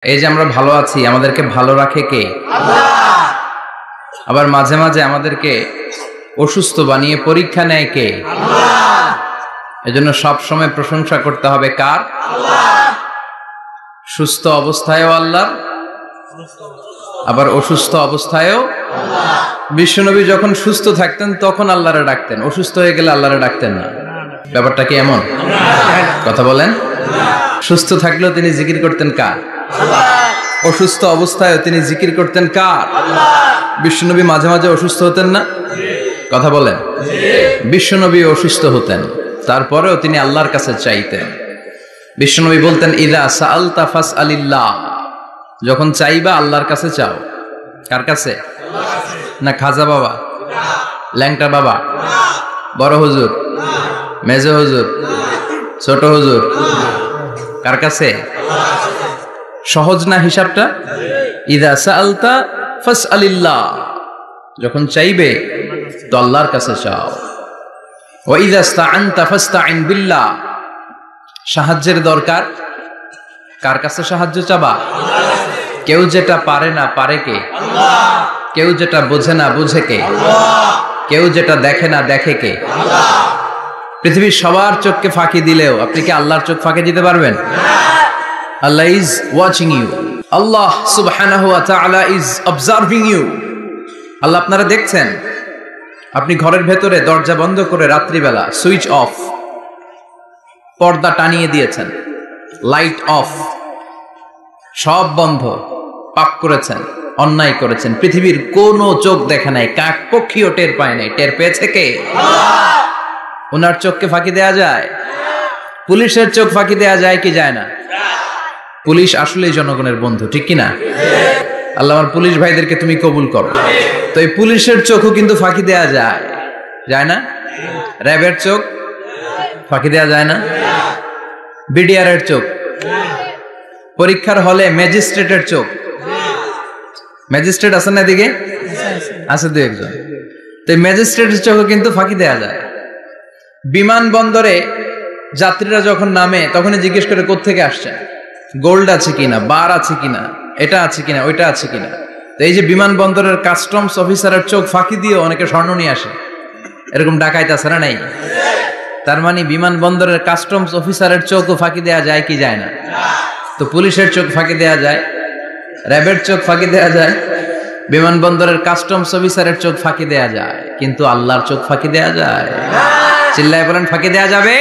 এই যে আমরা ভালো আছি, আমাদেরকে ভালো রাখে কে? আল্লাহ। আবার মাঝে মাঝে আমাদেরকে অসুস্থ বানিয়ে পরীক্ষা নেয় কে? আল্লাহ। এজন্য সব সময় প্রশংসা করতে হবে কার? আল্লাহ। সুস্থ অবস্থায়ও আল্লাহ, আবার অসুস্থ অবস্থায়ও আল্লাহ। বিশ্বনবী যখন সুস্থ থাকতেন তখন আল্লাহরে ডাকতেন, অসুস্থ হয়ে গেলে আল্লাহরে ডাকতেন না। ব্যাপারটা কি এমন? কথা বলেন। সুস্থ থাকলেও তিনি জিকির করতেন কার? আল্লাহ। অসুস্থ অবস্থায়ও তিনি জিকির করতেন কার? আল্লাহ। বিশ্বনবী মাঝে মাঝে অসুস্থ হতেন না? কথা বলেন। বিশ্বনবী অসুস্থ হতেন, তারপরেও তিনি আল্লাহর কাছে চাইতেন। বিশ্বনবী বলতেন, ইযা সাআলতা ফাসআলিল্লাহ, যখন চাইবা আল্লাহর কাছে চাও। কার কাছে? না খাজা বাবা, ল্যাংটা বাবা, বড় হুজুর, মেজ হুজুর, ছোট হুজুর? কার কাছে? সহজ না হিসাবটা? ইযা সাআলতা ফাসআলিল্লাহ, যখন চাইবে তো আল্লাহর কাছে চাও। ওয়া ইযা ইসতাআনতা ফাসতাইন বিল্লাহ, সাহায্যের দরকার কার কাছে সাহায্য চাবা? কেউ যেটা পারে না পারে কে? আল্লাহ। কেউ যেটা বোঝে না বুঝে কে? আল্লাহ। কেউ যেটা দেখে না দেখে কে? আল্লাহ। পৃথিবীর সবার চোখকে ফাঁকি দিলেও আপনি কি আল্লাহর চোখ ফাঁকি দিতে পারবেন? আল্লাহ ইজ ওয়াচিং ইউ, আল্লাহ সুবহানাহু ওয়া তাআলা ইজ অবজার্ভিং ইউ। আল্লাহ আপনারা দেখছেন। আপনি ঘরের ভেতরে দরজা বন্ধ করে রাত্রিবেলা সুইচ অফ, পর্দা টানিয়ে দিয়েছেন, লাইট অফ, সব বন্ধ, পাপ করেছেন, অন্যায় করেছেন, পৃথিবীর কোনো চোখ দেখে নাই, কাক পক্ষীও টের পায় নাই। টের পেয়েছে কে? আল্লাহ। ওনার চোখকে ফাঁকি দেয়া যায়? পুলিশের চোখ ফাঁকি দেয়া যায় কি যায় না? পুলিশ আসলেই জনগণের বন্ধু, ঠিক কিনা? আল্লাহ আমার পুলিশ ভাইদেরকে তুমি কবুল করো। তো এই পুলিশের চোখও কিন্তু ফাঁকি দেয়া যায়, যায় না? র্যাবের চোখ ফাঁকি দেয়া যায় না? বিডিআরের চোখ, পরীক্ষার হলে ম্যাজিস্ট্রেটের চোখ, ম্যাজিস্ট্রেট আছেন না এদিকে? আছে দু একজন। তো ম্যাজিস্ট্রেটের চোখও কিন্তু ফাঁকি দেয়া যায়। বিমানবন্দরে যাত্রীরা যখন নামে তখনই জিজ্ঞেস করে কোত্থেকে আসছেন, গোল্ড আছে কিনা, বার আছে কিনা, এটা আছে কিনা, ওইটা আছে কিনা। তো এই যে বিমানবন্দরের কাস্টমস অফিসারের চোখ ফাঁকি দিয়ে অনেকে স্বর্ণ নিয়ে আসে, এরকম ডাকাইত আছে না নাই? তার মানে বিমানবন্দরের কাস্টমস অফিসারের চোখও ফাঁকি দেয়া যায় কি যায় না? তো পুলিশের চোখ ফাঁকি দেয়া যায়, র্যাবের চোখ ফাঁকি দেয়া যায়, বিমানবন্দরের কাস্টমস অফিসারের চোখ ফাঁকি দেয়া যায়, কিন্তু আল্লাহর চোখ ফাঁকি দেয়া যায়? চিল্লায় বলেন ফাঁকি দেয়া যাবে?